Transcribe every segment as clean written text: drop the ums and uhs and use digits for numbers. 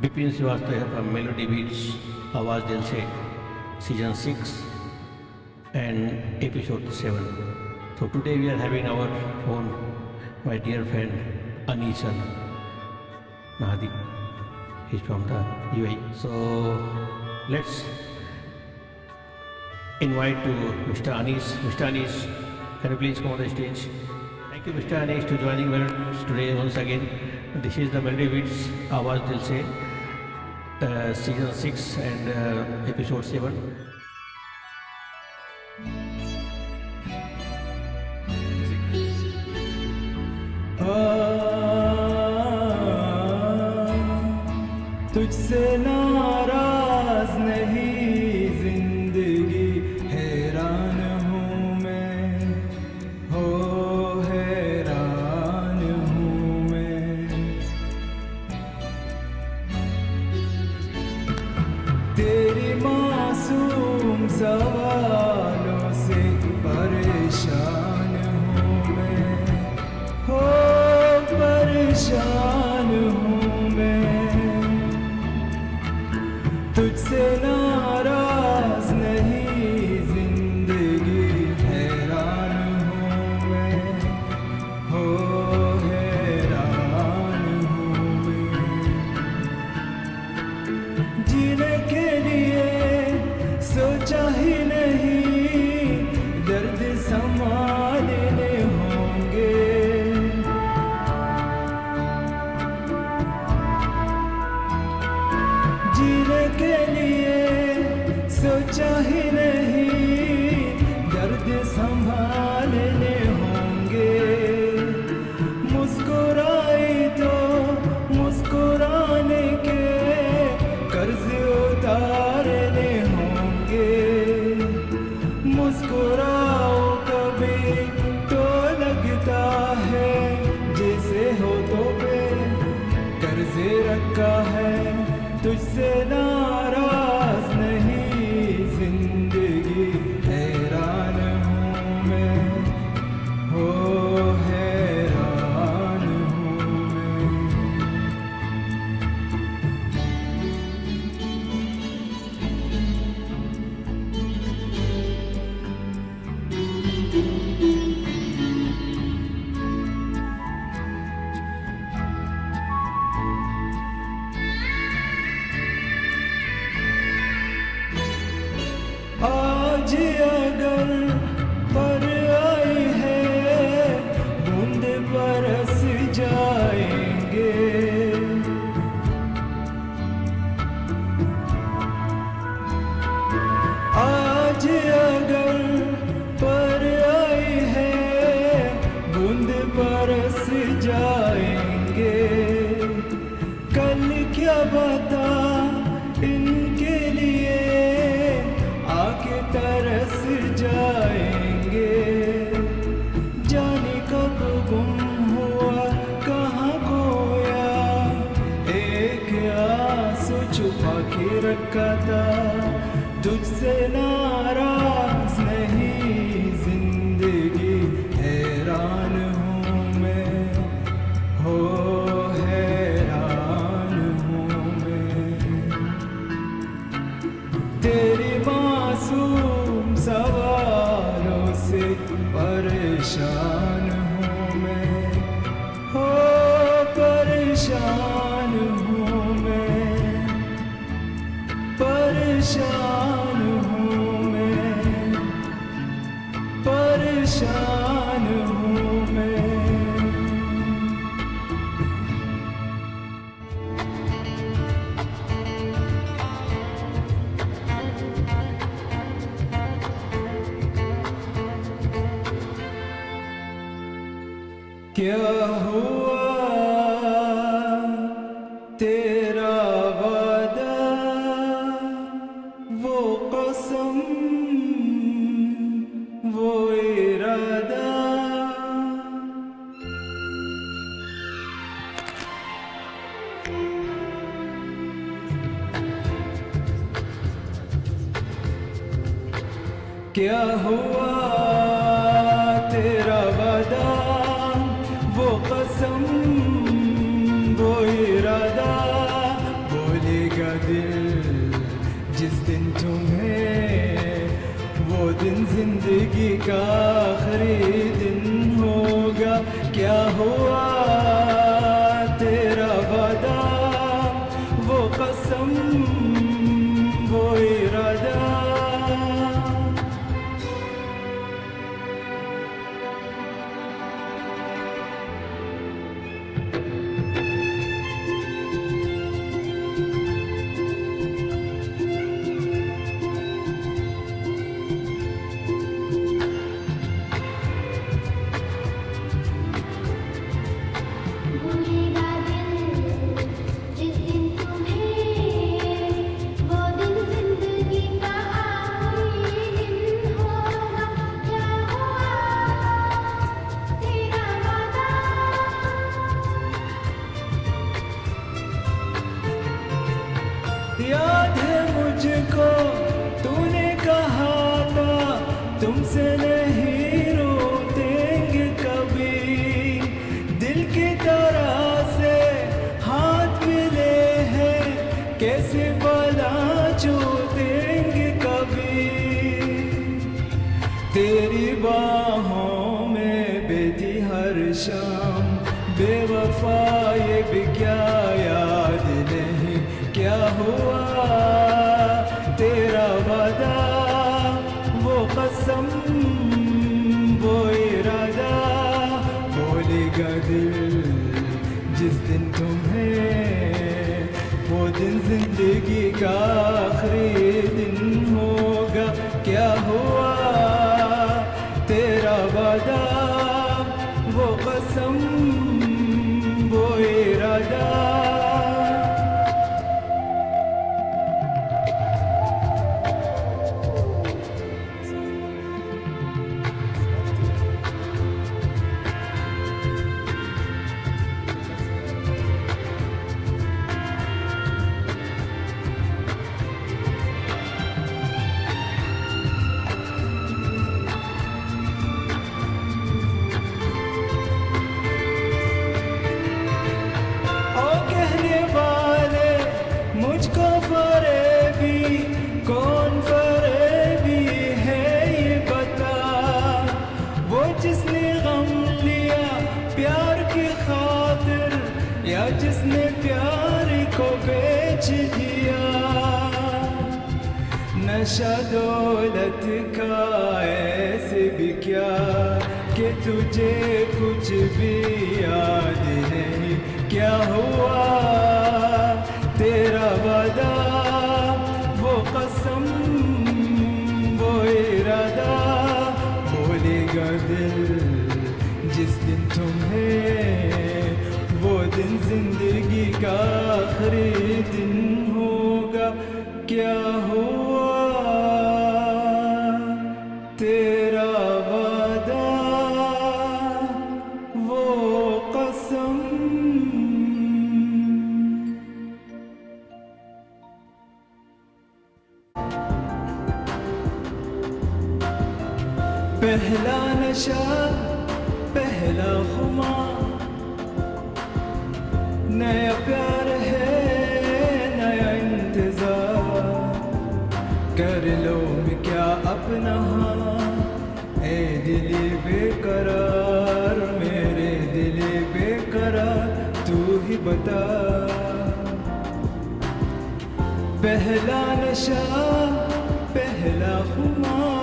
Bipin Srivastava from Melody Beats, Awaaz Dil Se, Season 6 and Episode 7. So today we are having our own, my dear friend Anisan Nahadi. He's from the UAE. So let's invite to Mr. Anis. Mr. Anis, can you please come on the stage? Thank you, Mr. Anis, to joining us today once again. This is the Melody Beats, Awaaz Dil Se, Season 6 and Episode 7. तुझसे नाराज नहीं जिंदगी हैरान हूँ मैं हो हैरान हूँ मैं तेरी मासूम सवालों से परेशान हूँ मैं हो परेशान हूँ मैं तुझसे नाराज नहीं जिंदगी हैरान हूँ मैं हो हैरान हूँ मैं जीने के लिए सोचा ही नहीं दर्द संभालने होंगे जीने के लिए सोचा ही नहीं दर्द संभालने होंगे मुस्कुराई तो मुस्कुराने के कर्ज उतारने होंगे मुस्कुराओ कभी तो लगता है जैसे हो तो पे कर्जे रखा है तुझसे नाराज नहीं जिंदगी हैरान हूँ मैं हो हैरान हूँ मैं आज अगर पर आई है बूंद बरस जाएंगे आज अगर पर आई है बूंद बरस जाएंगे कल क्या बता इनके लिए आके तरस जाएंगे जाने कब गुम हुआ कहाँ खोया एक आंसू छुपा के रखा था तुझसे नाराज नहीं जिंदगी हैरान हूँ मैं हो हैरान हूँ मैं तेरी मासूम सवालों से परेशान हूँ मैं हो परेशान हूँ मैं परेशान हूँ मैं परेशान हूँ मैं क्या हुआ तेरा वादा वो कसम वो इरादा क्या हुआ तेरा वादा वो कसम वो इरादा वो बोलेगा दिल जिस दिन तुम्हें, वो दिन जिंदगी का आखिरी दिन होगा। क्या हुआ तेरा वादा, वो कसम, वो इरादा। बोलेगा दिल जिस दिन तुम्हें, वो दिन जिंदगी का आखिरी दिन होगा। क्या हुआ तेरा वादा, याद है मुझको तूने कहा था तुमसे नहीं रोतेंगे कभी। दिल की तरह से हाथ मिले हैं, कैसे भला छूटेंगे कभी। तेरी बाहों में बेटी हर शाम, बेवफा ये भी क्या याद नहीं। क्या हुआ तेरा वादा, वो कसम, वो इरादा। बोलेगा दिल जिस दिन तुम्हें, वो दिन जिंदगी का आखिरी दिन होगा। क्या हुआ तेरा वादा, वो कसम, वो इरादा। ओ कहने वाले मुझको फरेबी, कौन फरेबी है ये बता। वो जिसने गम लिया प्यार की खातिर, या जिसने प्यार को बेच दिया। नशा दौलत का ऐसे भी क्या कि तुझे कुछ भी याद नहीं। क्या हुआ तेरा वादा, वो कसम, वो इरादा। बोलेगा दिल जिस दिन तुम्हें, वो दिन जिंदगी का आखिरी दिन होगा। क्या हुआ तेरा वादा, वो कसम। पहला नशा, पहला खुमार, नया प्यार है, नया इंतजार। कर लो मैं क्या अपना हाथ, ए दिले बेकरार, मेरे दिले बेकरार, तू ही बता। पहला नशा, पहला खुमार,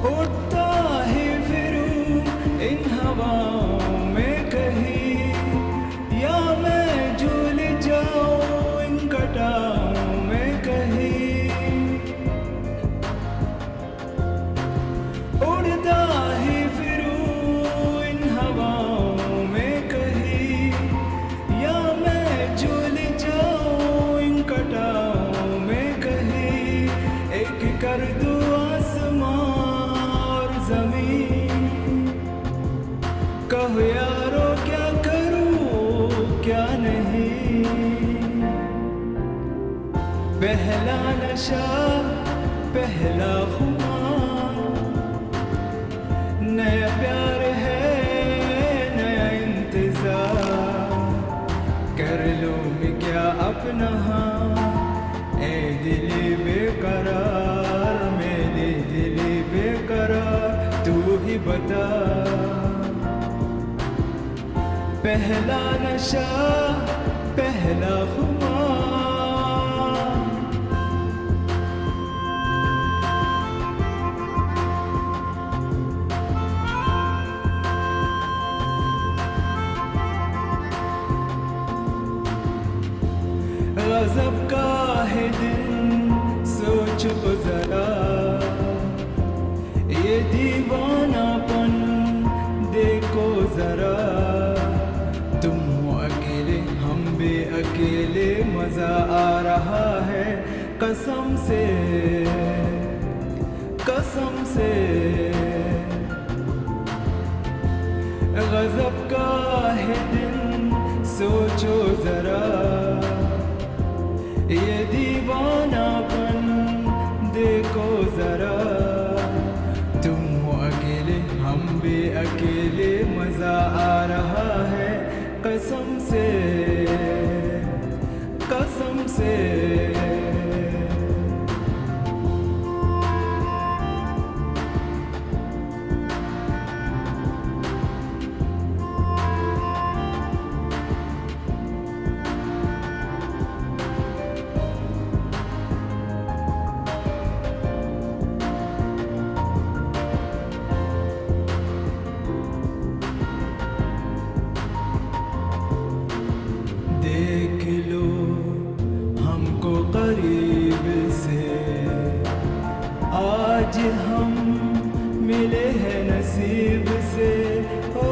उड़ता है फिरूं इन हवाओं में कहीं, या मैं झूल जाऊं इन घटाओं में कहीं। उड़ता है फिरूं इन हवाओं में कहीं, या मैं झूल जाऊं इन घटाओं में कहीं। एक कर दूं आसमां और ज़मीन, नशा पहला खुमार, नया प्यार है नया इंतजार, कर लो मैं क्या अपना ए दिली बेकरार, मेरे दिली बेकरार तू ही बता। पहला नशा पहला खुमार, गज़ब का है दिन सोचो जरा, ये दीवानापन देखो जरा, तुम हो अकेले हम भी अकेले, मजा आ रहा है कसम से कसम से। गज़ब का है दिन सोचो जरा, ये दीवानापन देखो जरा, तुम हो अकेले हम भी अकेले, मजा आ रहा है कसम से कसम से। देख लो हमको करीब से, आज हम मिले हैं नसीब से। ओ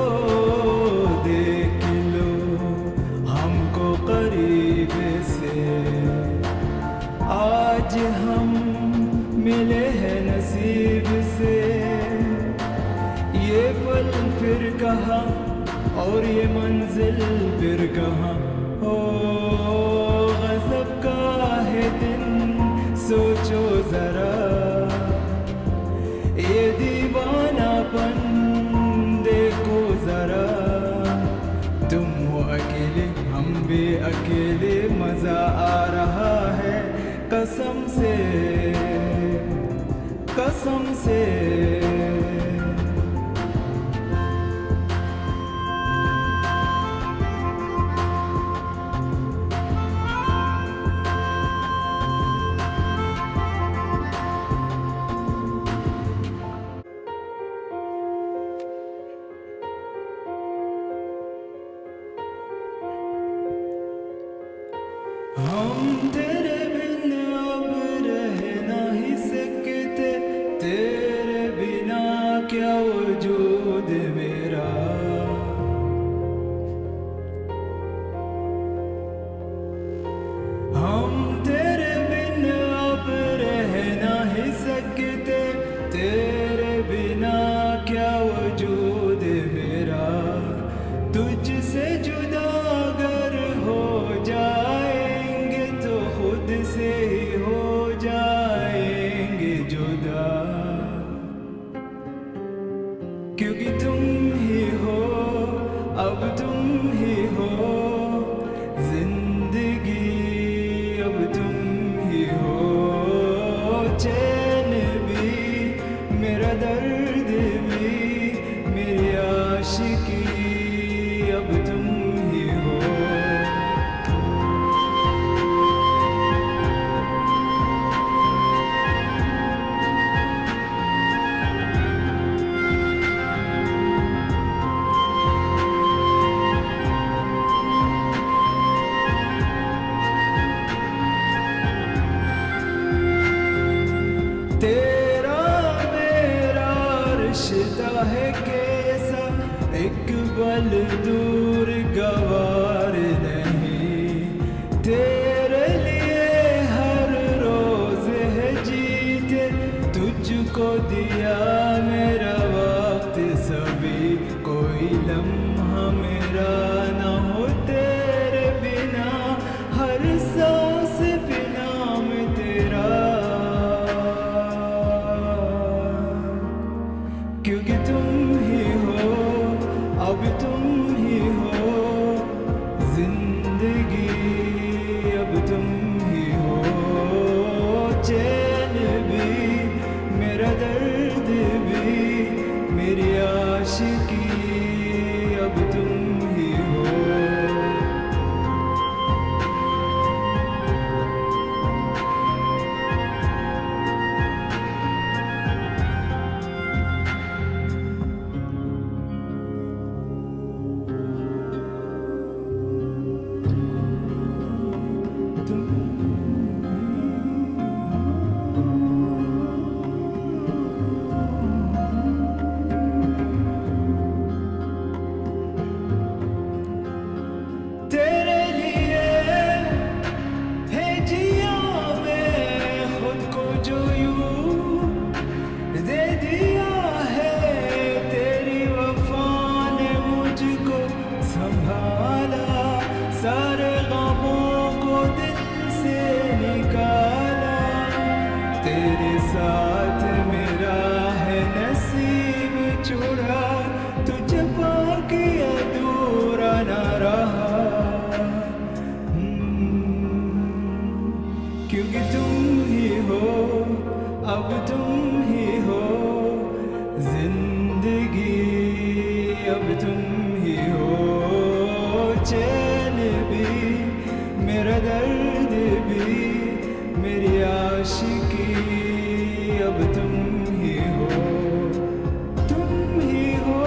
देख लो हमको करीब से, आज हम मिले हैं नसीब से। ये पल फिर कहाँ और ये मंजिल फिर कहाँ, ओ गज़ब का है दिन सोचो जरा, ये दीवानापन देखो जरा, तुम हो अकेले हम भी अकेले, मजा आ रहा है कसम से कसम से। हम तेरे बिन अब रह नहीं सकते, तेरे बिना क्या वजूद मेरा। हम तेरे बिन अब रह नहीं सकते, तेरे बिना क्या वजूद मेरा। तुझसे जुदा अगर हो जाएंगे तो खुद से ही हो जाएंगे जुदा, क्योंकि तुम ही हो अब तुम ही हो जिंदगी, अब तुम ही हो चैन भी मेरा दर्द भी मेरी आशिकी, अब तुम ही हो। तेरा मेरा रिश्ता है कैसा, एक पल दूर गवार नहीं, तेरे लिए हर रोज है जीते, तुझको दिया मेरा वक्त सभी, कोई लम्हा मेरा ना हो तेरे बिना, हर सांस भी नाम तेरा मेरी आशिकी अब तुम ही हो। तेरे लिए है जिया मैं खुद को जो यूं दे दिया है, तेरी वफा ने मुझको संभाला, सारे गमों को दिल से निकाला। तेरे साथ मेरा है नसीब जुड़ा, तुझे पाके अधूरा न रहा। क्योंकि तुम ही हो, अब तुम ही हो जिंदगी, अब तुम ही हो चैन भी, मेरा दर्द भी, मेरी आशिकी अब तुम ही हो। तुम ही हो,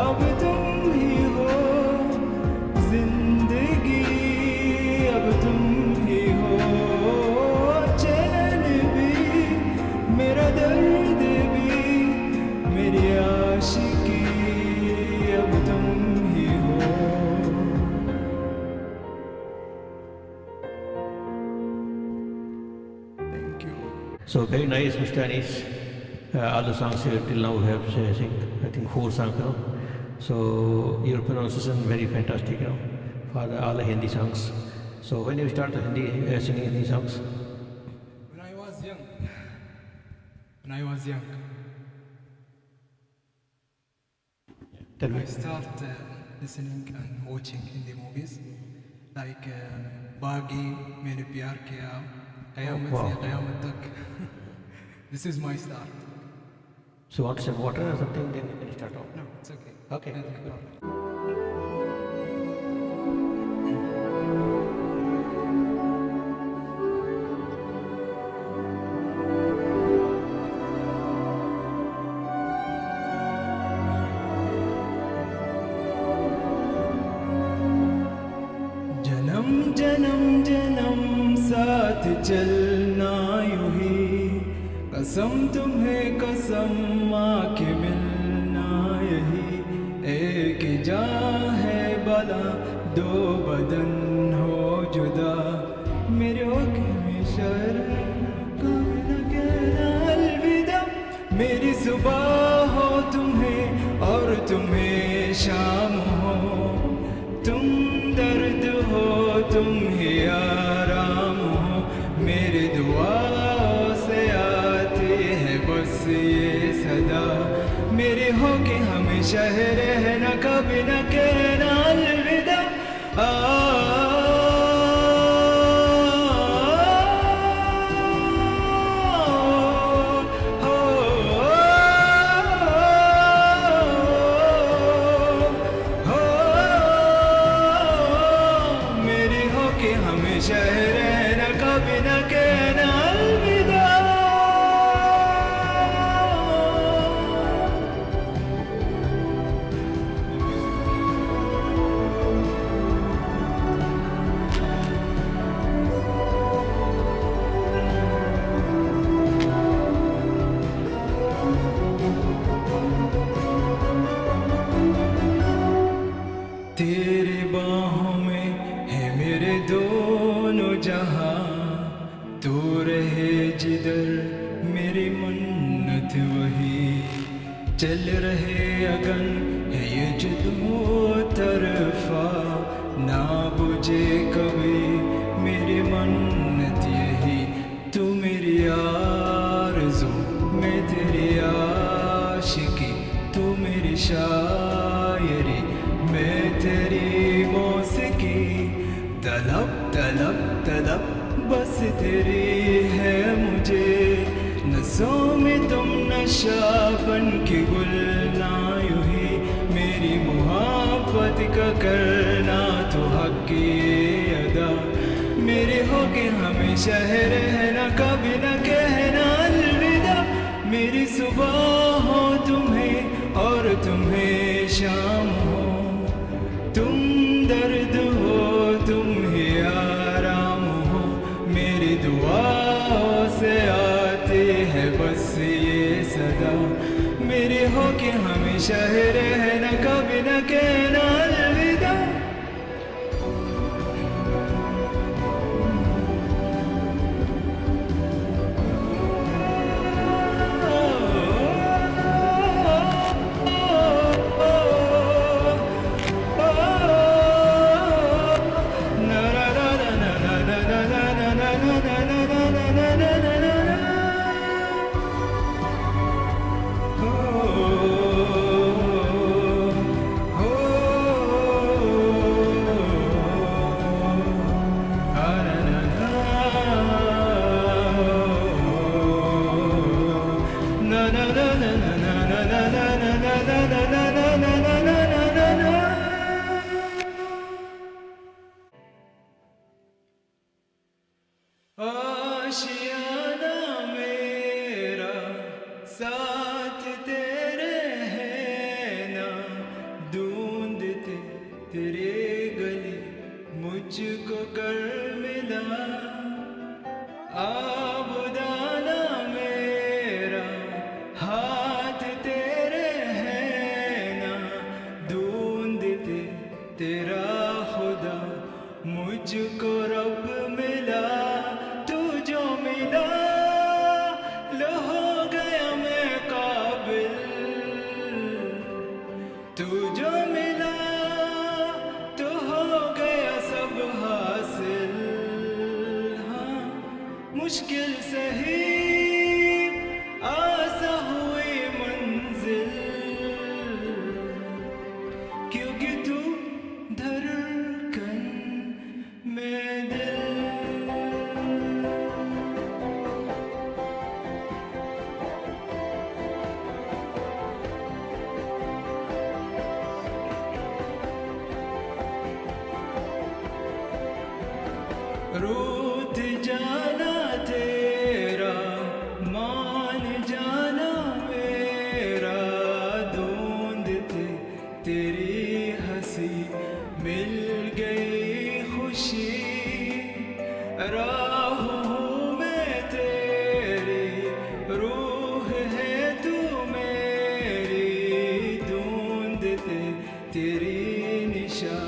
अब तुम ही हो जिंदगी, अब तुम ही हो चैन भी, मेरा दर्द भी, मेरी आशिकी अब तुम ही हो। Thank you. So very nice, Mr. Anis. All the songs here till now we have, I think 4 songs, you know. So your pronunciation very fantastic, you know, for all the Hindi songs. So when you start the Hindi singing Hindi songs? When I was young, when I was young, Tell me. I start listening and watching Hindi movies like Baghi, Maine Pyar Kiya, Qayamat wow. Se Qayamat Tak. This is my start. So want to say water or something, then you can start off. No, it's okay. Okay. Nothing Good. problem. जन्म जन्म जन्म साथ चलना यूं ही, कसम तुम्हें कसम आके मिलना यही, एक जान है बला दो बदन हो जुदा, मेरे ओके में शर्म कभी न कहना अलविदा। मेरी सुबह हो तुम्हें और तुम्हें शाम हो, तुम दर्द हो तुम ही आराम हो, मेरे दुआओं से आती है बस ये सदा, मेरे हो के हमेशा रहना कभी न कहना अलविदा। मेरी हो के हमेशा रहना कभी न कहना अलविदा। तेरे बाहों में है मेरे दोनों जहां, तू रहे जिधर मेरी मन्नत वही, चल रहे अगन है ये जो दो तरफा, ना बुझे कभी मेरी मन्नत यही, तू मेरी आरज़ू मैं तेरी आशिकी, तू मेरी शायरी मैं तेरी मौसीकी, तलब तलब तलब बस तेरी है मुझे, नसों में तुम न नशा बन के गुलना यूं ही मेरी मोहब्बत का करना तो हक की ये अदा मेरे होके हमेशा है रहना कभी न कहना अलविदा मेरी सुबह हो तुम्हें और तुम्हें शाम हो तुम दर्द हो तुम ही आराम हो मेरी दुआओं से आती है बस ये सदा मेरे होके हमेशा है रहना कभी न कहना अलविदा आशियाना मेरा साथ तेरे है ना ढूंढते तेरे गले मुझको कर मिला आबुदाना मेरा हाथ तेरे है ना ढूंढते तेरा खुदा मुझको रब मिला तू जो मिला लो हो गया मैं काबिल तू जो मिला तो हो गया सब हासिल हाँ मुश्किल से ही आसा हुई मंजिल क्योंकि तू धड़कन में दिल रूठ जाना तेरा मान जाना मेरा ढूंढते तेरी हंसी मिल गई खुशी राह हूँ मैं तेरी रूह है तू मेरी ढूंढते तेरी निशा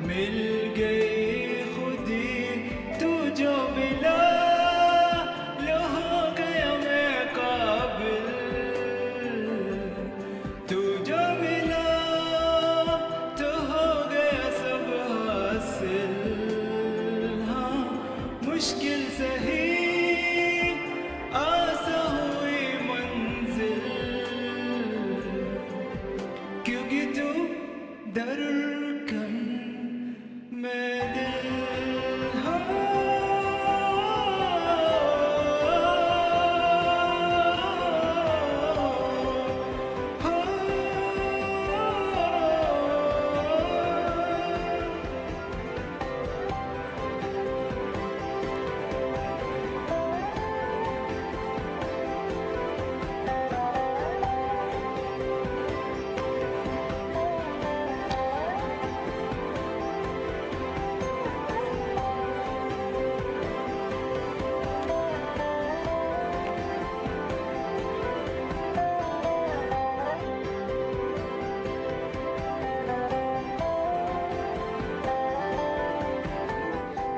मिल गई खुदी तू जो मिला लो हो गया मैं काबिल तू जो मिला तो हो गया सब हासिल हाँ मुश्किल से ही आसा हुई मंजिल क्योंकि तू धड़कन में दिल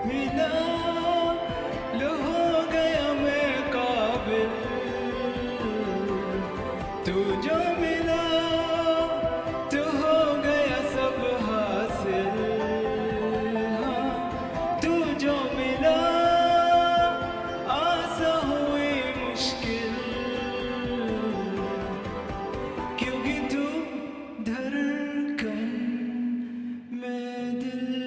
मिला लो हो गया मैं काबिल तू जो मिला तो हो गया सब हासिल हाँ तू जो मिला आसा हुई मुश्किल क्योंकि तू धड़कन में दिल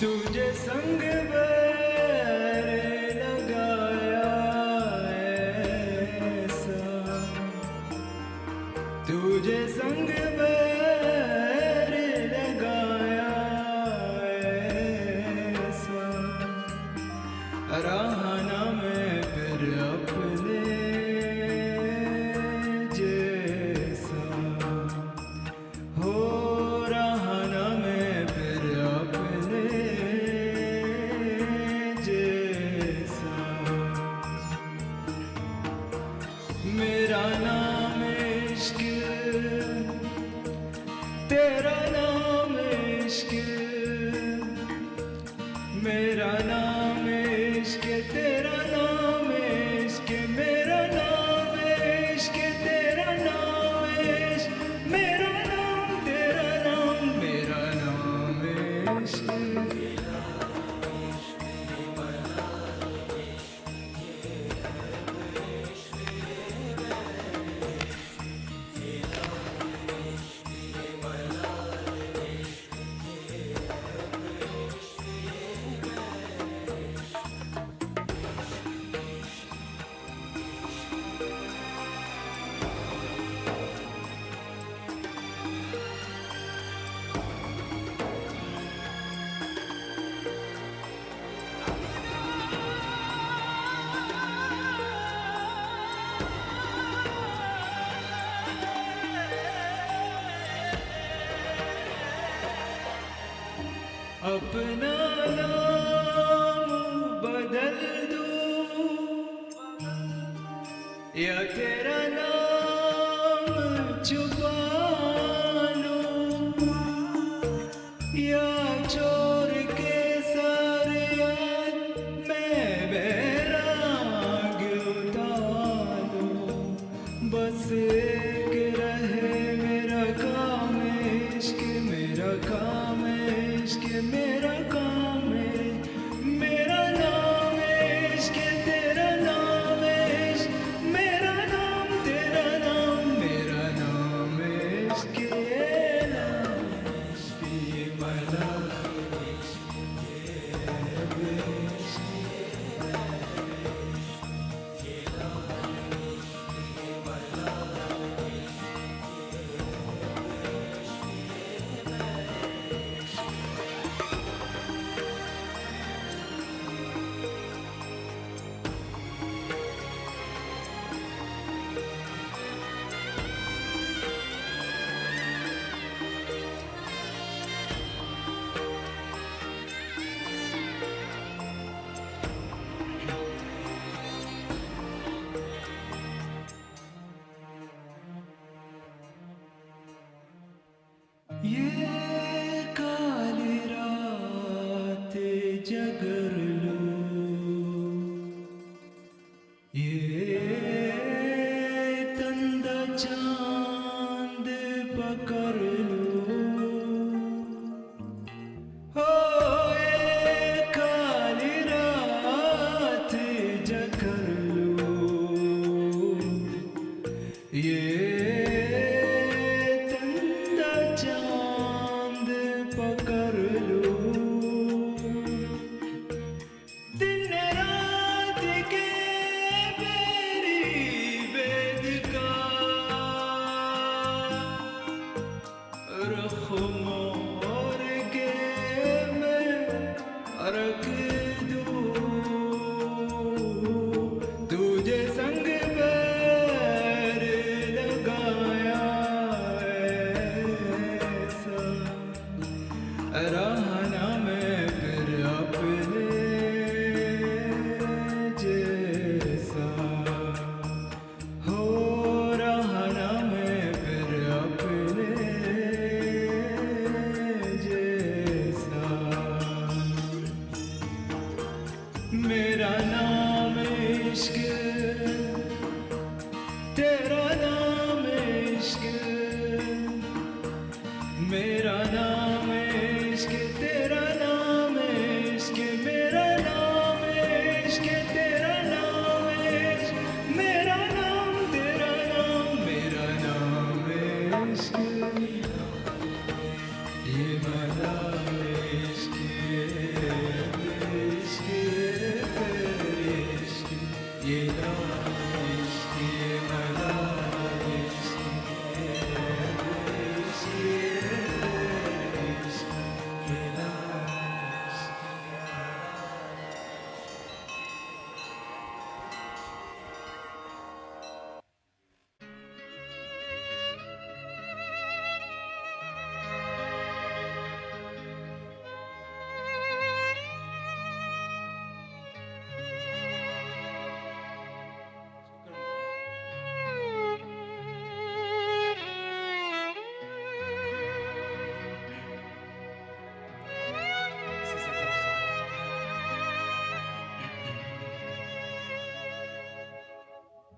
तुझे संग बैर लगाया ऐसा, तुझे संग बैर लगाया ऐसा, रहा ना मैं फिर अपने जैसा, हो रहा ना मैं फिर अपने जैसा। मेरा नाम इश्क, तेरा नाम इश्क, मेरा नाम इश्क, तेरा नाम इश्क, मेरा नाम इश्क, तेरा नाम इश्क, मेरा नाम तेरा नाम, मेरा नाम इश्क। अपना नाम बदल दूं या तेरा नाम छुपा लूं, या छोड़ के सारे यार मैं बैराग उतारूं। बस एक रहे मेरा काम इश्क, मेरा काम इश्क, मेरा काम है, मेरा नाम इश्क, तेरा नाम इश्क, मेरा नाम तेरा नाम, मेरा नाम इश्क, ये नाम इश्क, ये मला इश्क, ये इश्क। ये काली रात जगर लो, ये तंदा चांद पकड़ लो, हो ये काली रात जगर लो, ये पकड़ लो। दिन रात के मेरी वेद का रख मोर के मैं रख दूं, तुझे संग बैर लगाया ऐसा, रहा ना मैं फिर अपने जैसा, हो रहा ना मैं फिर अपने मेरा नाम इश्क तेरा नाम इश्क मेरा नाम इश्क तेरा नाम इश्क मेरा नाम तेरा नाम मेरा नाम इश्क ये भला इश्क इश्क इश्क ये नाम इश्क ये भला इश्क इश्क ये नाम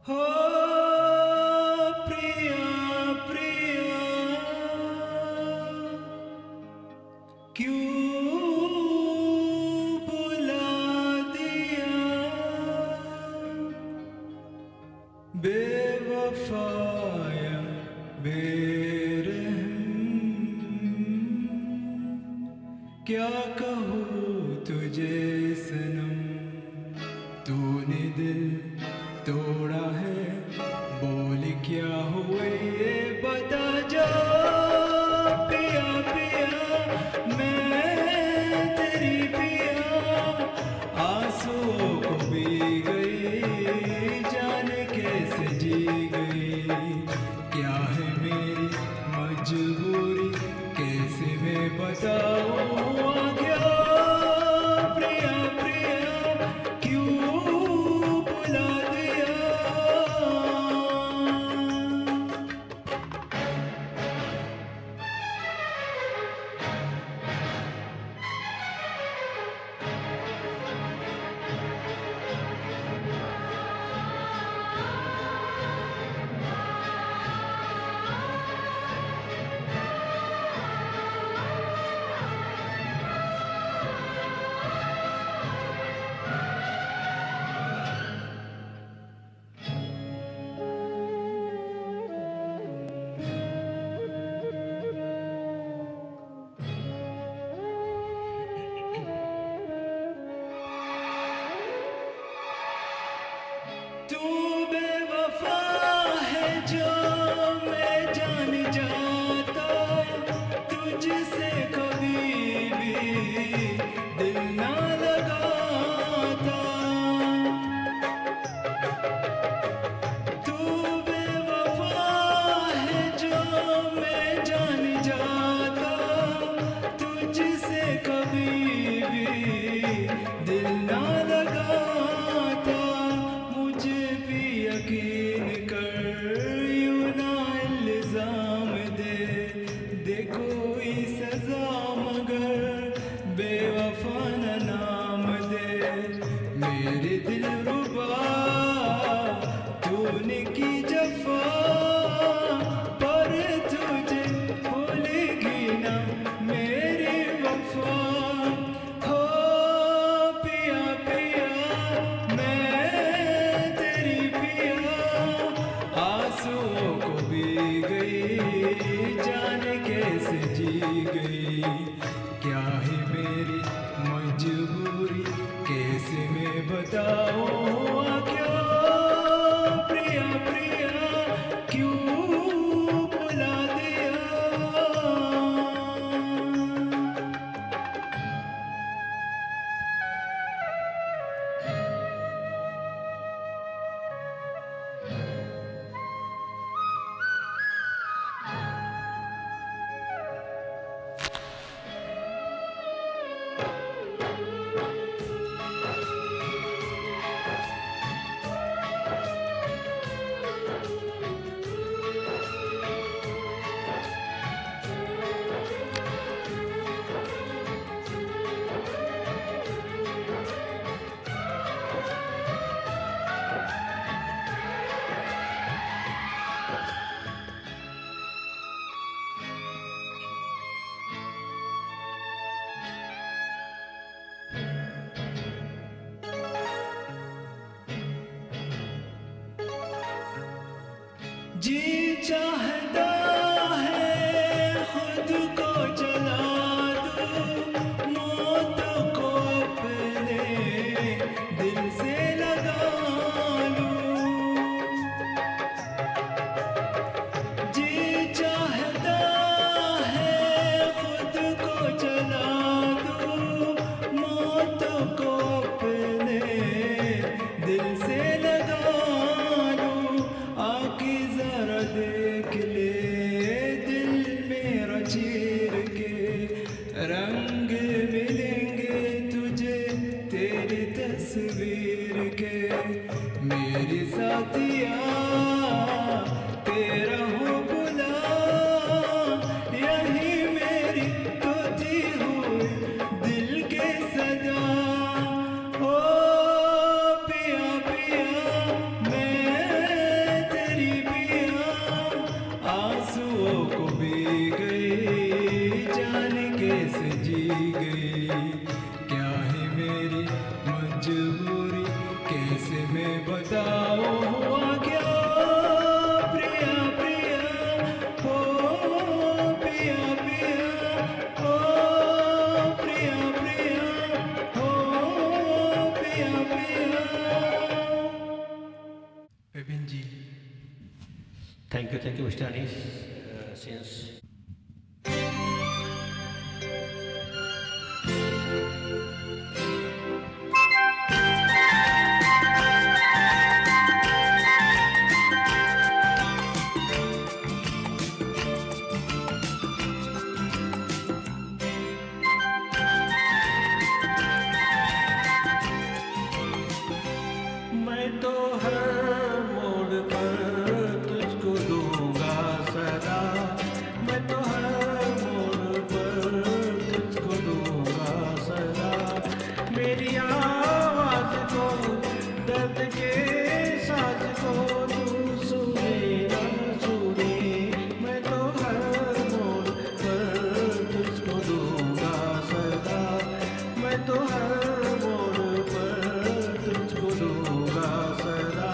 हो प्रिया प्रिया क्यों बुला दिया बेवफाया बेरहम क्या कहूँ तुझे सनम तूने दिल तोड़ा है बोल क्या हुए ये बता जा पिया पिया मैं तेरी पिया आंसुओं को पी गई जान कैसे जी गई क्या है मेरी मजबूरी कैसे मैं बताऊँ क्या प्रिया प्रिया क्यों बुला दिया तू बेवफा है जो मैं जान जाता तुझसे कभी भी दिल ना लगाता तू बेवफा है जो मैं जान जाता तुझसे कभी भी दिल ना लगाता मुझे भी यकीन कर यूं ना इल्जाम दे कोई सजा मगर बेवफा न नाम दे मेरे दिल रुबा तूने की जफा पर तुझे भूलेगी ना मेरी वफा हो पिया पिया मैं तेरी पिया आंसुओं को पी गई जान कैसे जी गई क्या है मेरी मजबूरी कैसे मैं बताऊँ क्या प्रिया प्रिया क्यों बुला दिया रंग मिलेंगे तुझे तेरी तस्वीर के, मेरी साथिया तेरा हो बुला, यही मेरी खोती हुई दिल के सदा। ओ पिया पिया मैं तेरी पिया, आंसुओं को भी गई जान कैसे जी गई, क्या है मेरी मजबूरी कैसे मैं बताऊं हुआ क्या। प्रिया प्रिया ओ पिया पिया ओ प्रिया प्रिया ओ पिया पिया। विपिन जी Thank you, Mr. Anis. Since मैं तो हर मोड़ पर तुझको दूंगा सदा, मैं तो हर मोड़ पर तुझको दूंगा सदा, मेरी आवाज को दर्द के साज को तू सुने ना सुने, मैं तो हर मोड़ पर तुझको दूंगा सदा, मैं तो हर मोड़ पर तुझको दूंगा सदा।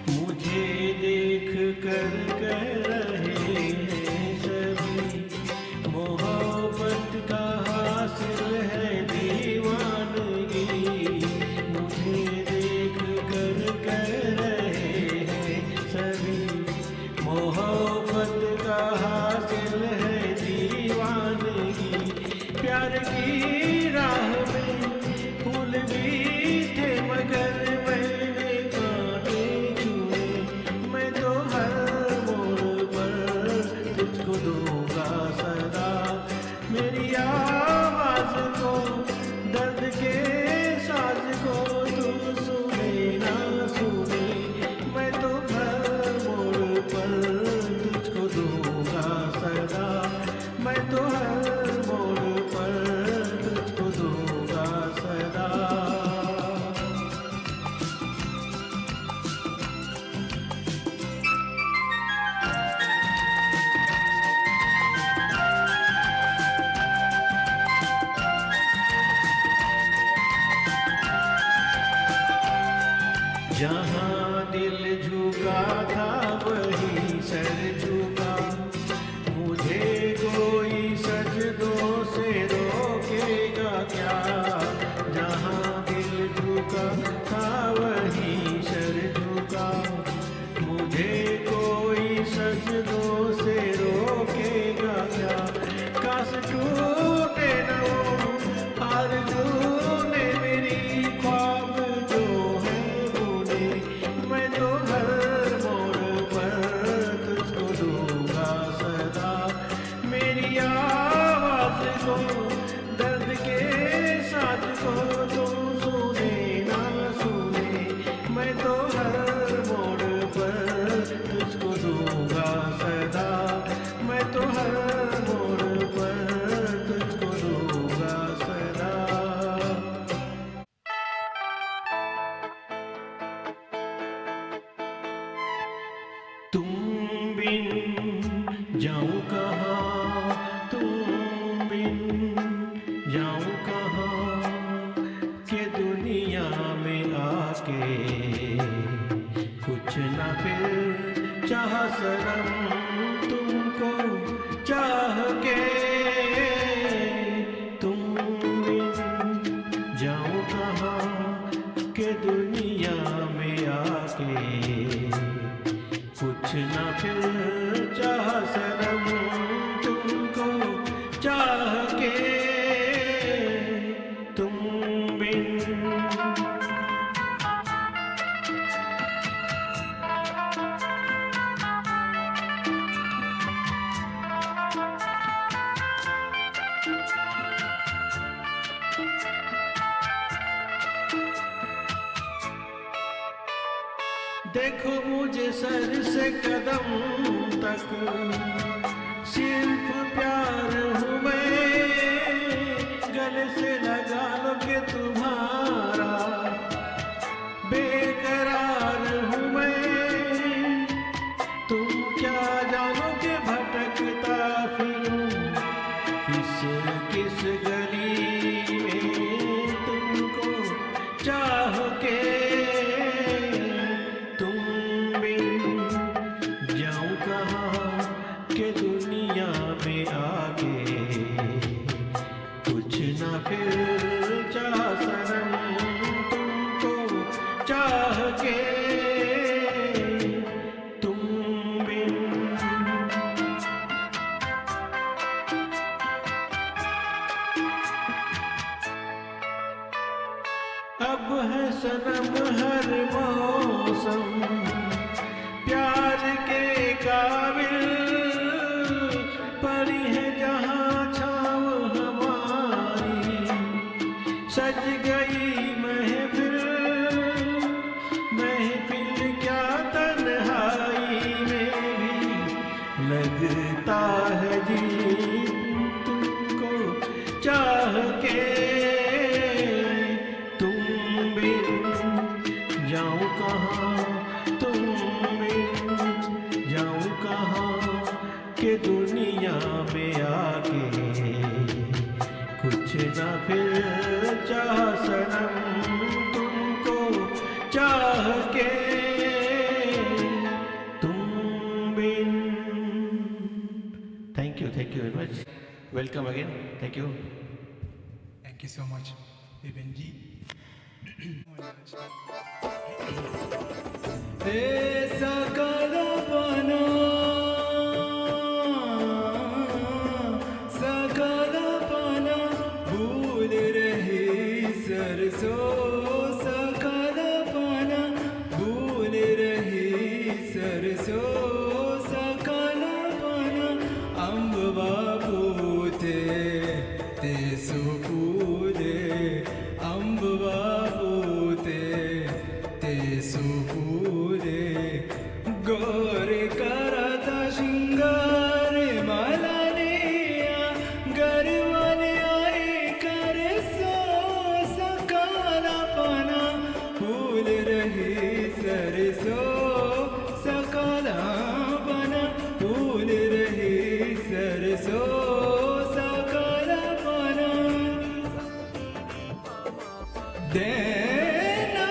मुझे देख कर कह रहे हैं सभी, मोहब्बत का हासिल है दीवानगी, मुझे देख कर कह रहे हैं सभी, मोहब्बत का हासिल है दीवानगी, प्यार की राह में फूल भी थे मगर मैंने कांटे चुने, मैं तो हर मोड़ पर तुझको दूंगा सदा, मेरी आवाज को दर्द के साज को तू सुने ना सुने, मैं तो हर मोड़ पर तुझको दूंगा सदा, मैं तो हर मोड़ पर तुझको दूंगा सदा। जहाँ दिल झुका था वही सर झुका, मुझे कोई सजदों से रोकेगा क्या, जहाँ दिल झुका था वही सर झुका, मुझे कोई सजदों से रोकेगा क्या, काश टूटे न वो आरज़ू ने मेरी ख्वाब जो है बुने, मैं तो हर मोड़ पर तुझको दूंगा सदा, मेरी आवाज को दर्द के साथ को तू सुने ना सुने, मैं तो हर मोड़ पर तुझको दूंगा सदा, मैं तो हर मोड़ पर तुझको दूंगा सदा। तुम बिन जाऊं कहाँ, तुम बिन जाऊं कहाँ, के दुनिया में आके कुछ ना फिर चाह सनम तुमको चाह के, तुम बिन जाऊं कहाँ के दुनिया में आके कुछ कुछ ना फिर चाह सनम तुमको चाह के तुम बिन। देखो मुझे सर से कदम तक सिर्फ प्यार हूँ मैं, गले से लगा लो कि तुम्हारा बेकरार हूँ मैं। तुम क्या जानो कि भटकता फिरूं किस किस गली में तुमको चाह के के दुनिया में आके कुछ ना फिर चाह सनम तुमको चाह के तुम बिन। अब है सनम हर मौसम प्यार के काबिल, पड़ी है जहाँ छाँव हमारी, सज गई महफिल। महफिल क्या तन्हाई में भी लगता है जी तुमको चाह के तुम बिन। जाऊँ कहाँ तुम बिन, जाऊँ कहाँ के दुनिया में आके कुछ ना फिर चाह सनम तुमको चाह के तुम बिन। Thank you very much, welcome again, thank you. Thank you so much, Bipin ji. ऐसा कालापना सकालापना भूल रही सरसों, सकालापना भूल रही सरसों, सकालापना अम्ब बाबू ते सुपूरे, अम्ब बाबू ते सुपूरे। गौर करता श्रृंगार माला गरवाले आए कर सो, सकालापना भूल रही सरसों, सकालापना भूल रही सरसों, सकालापना देना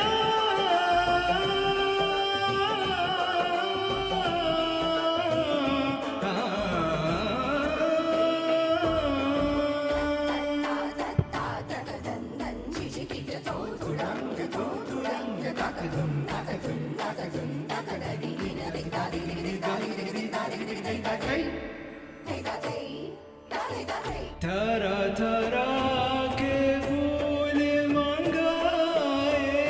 थरा थरा के फूल मंगाए,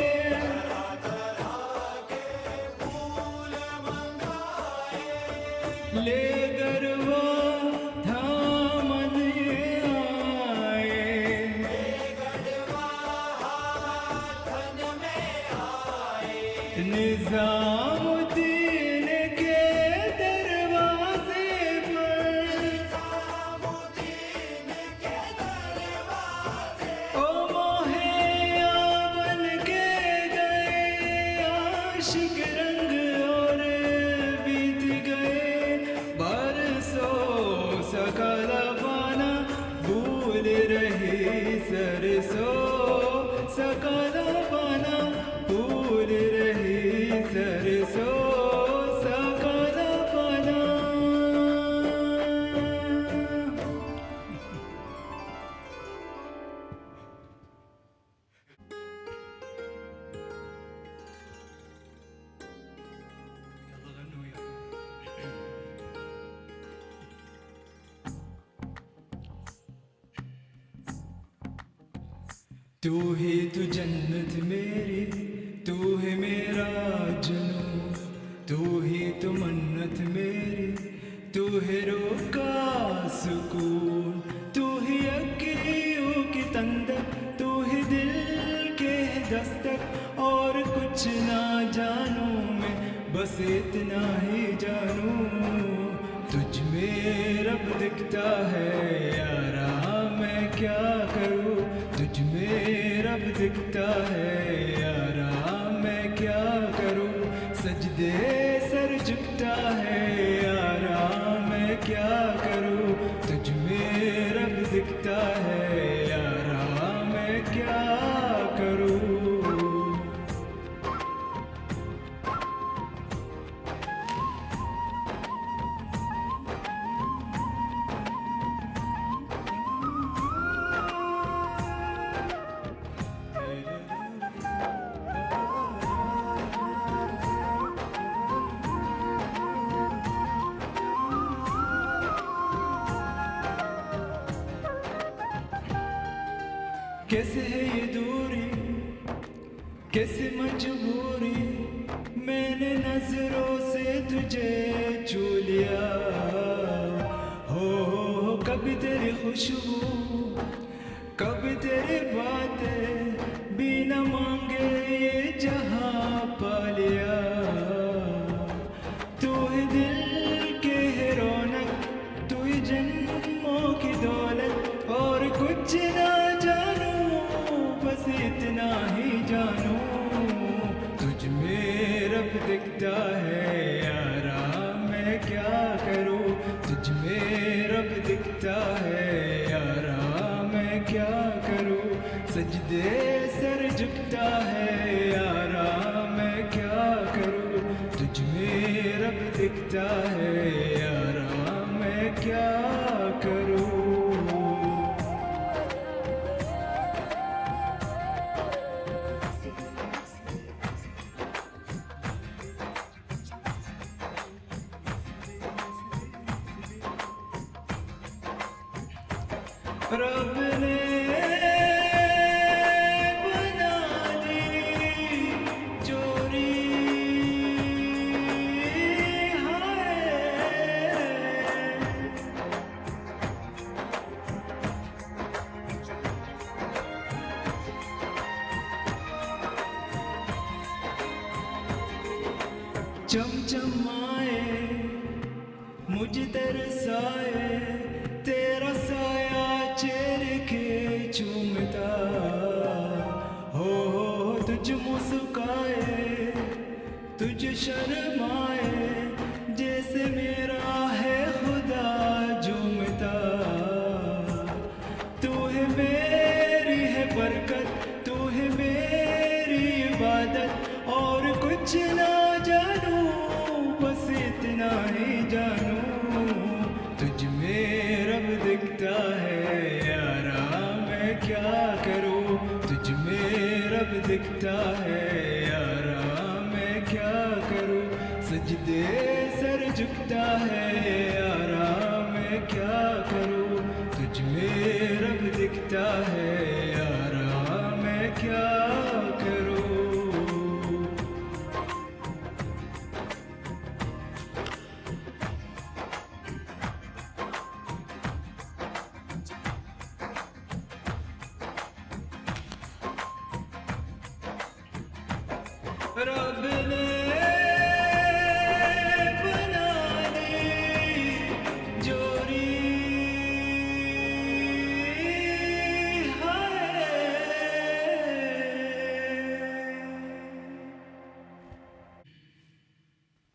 ले गरबा धामन आए, निजामुद्दीन के दरवाजे पर, ओ मोहे आवन के गए आशिक रंग और बीत गए तू ही तू जन्नत मेरी, तू है मेरा जुनून, तू ही तू मन्नत मेरी, तू है रूह का सुकून, तू ही अक्लियों की तंदक, तू ही दिल के दस्तक, और कुछ ना जानूं मैं, बस इतना ही जानूं, तुझ में रब दिखता है यारा, मैं क्या करूं, तुझ में रब दिखता है यारा, मैं क्या करूं, सजदे सर झुकता है यारा, मैं क्या करूं, तुझ में रब दिखता है यारा, मैं क्या करूं। कैसे है ये दूरी, कैसे मजबूरी, मैंने नजरों से तुझे छू लिया, हो कभी तेरी खुशबू, कभी तेरी बातें, बिना मांगे ये जहां पा लिया, तू ही दिल के है रौनक, तू ही जन्मों की दौलत, और कुछ ना जानूं, बस इतना ही जानूं, तुझ में रब दिखता है यारा, मैं क्या करूं, तुझ में रब दिखता है यारा, मैं क्या करूं, सजदे सर झुकता है यारा, मैं क्या करूं, तुझ में रब दिखता है यारा, मैं क्या करूं। रब ने बना दी चोरी, चमचमाए मुझ तरसाए, तेरा साया चेहरे के चूमता, हो तुझ मुस्काए, तुझ शर्माए, जैसे मेरा है खुदा झूमता, तू है मेरी है बरकत, तू है मेरी इबादत, और कुछ ना जानूं, बस इतना ही जानूं, तुझ में रब दिखता है यारा, मैं क्या करूं, तुझ में रब दिखता है यारा, मैं क्या करूं, सजदे सर झुकता है यारा, मैं क्या करूं, तुझ में रब दिखता है यारा, मैं क्या करूं। रब ने बना दी जोरी,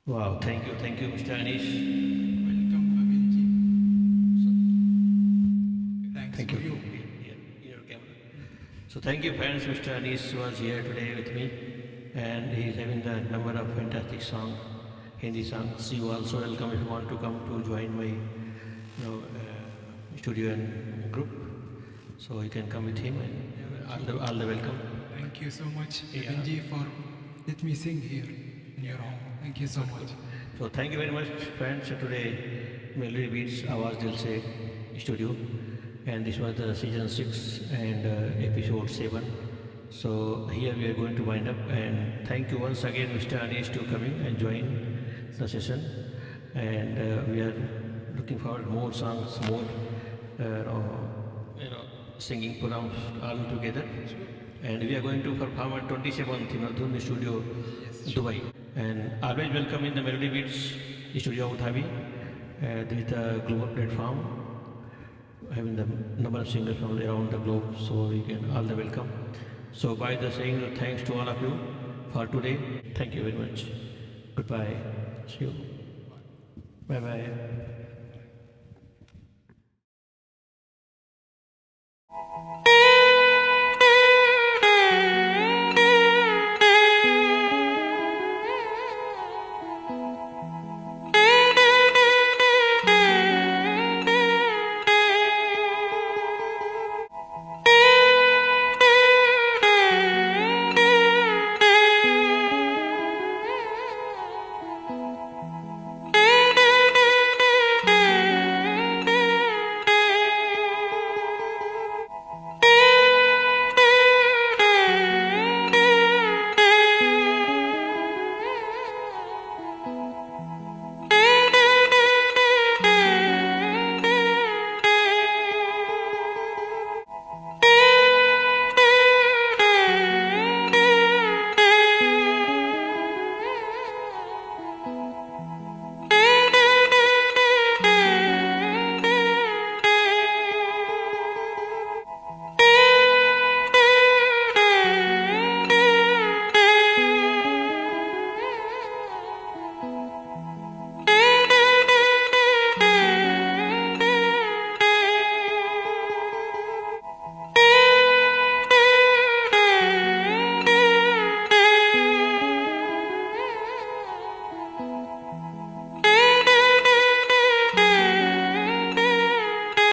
Wow, thank you, Mr. Anish. Welcome, Abhinji. Thanks Thank for you. you. Here, your camera. So thank you, friends. Mr. Anish was here today with me, and he is having the number of fantastic song, Hindi songs. You also welcome if you want to come to join my studio and group. So you can come with him, and all the welcome. Thank you so much, Yeah. Abhinji, for let me sing here in your home. Thank you so much. So thank you very much, friends. So today, Melody Beats Awaz Dil Se Studio, and this was the season 6 and episode 7. So here we are going to wind up, and thank you once again Mr. Anish to coming and join the session, and we are looking forward more songs, more singing programs all together, and we are going to perform at 27th in Dhumi Studio, Dubai, and always welcome in the Melody Beats Studio Abu Dhabi. This is the global platform having the number of singers from around the globe, so you can all the welcome. So by the saying thanks to all of you for today. Thank you very much. Goodbye. See you. Bye bye.